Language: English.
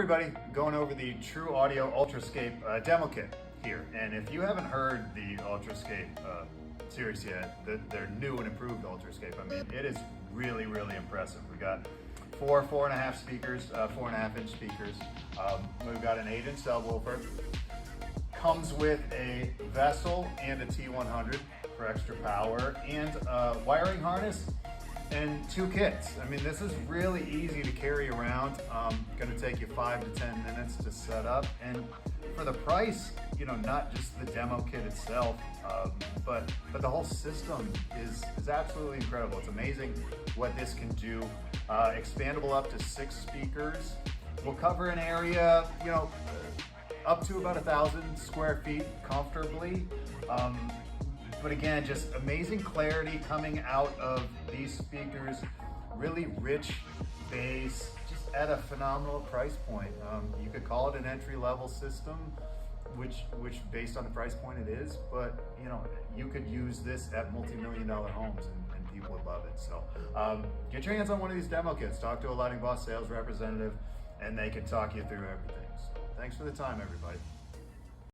everybody, going over the TruAudio Ultrascape demo kit here. And if you haven't heard the Ultrascape series yet, their new and improved Ultrascape, I mean, it is really, really impressive. We got four 4.5 speakers, 4.5 inch speakers. We've got an 8-inch subwoofer. Comes with a Vessel and a T100 for extra power, and a wiring harness and 2 kits. I mean, this is really easy to carry around. Gonna take you 5 to 10 minutes to set up, and for the price, you know, not just the demo kit itself, but the whole system is absolutely incredible. It's amazing what this can do. Expandable up to 6 speakers. We'll cover an area, you know, up to about 1,000 square feet comfortably. But again, just amazing clarity coming out of these speakers, really rich bass, just at a phenomenal price point. You could call it an entry-level system, which based on the price point it is, but you know, you could use this at multi-million-dollar homes and people would love it. So get your hands on one of these demo kits, talk to a Lighting Boss sales representative, and they can talk you through everything. So thanks for the time, everybody.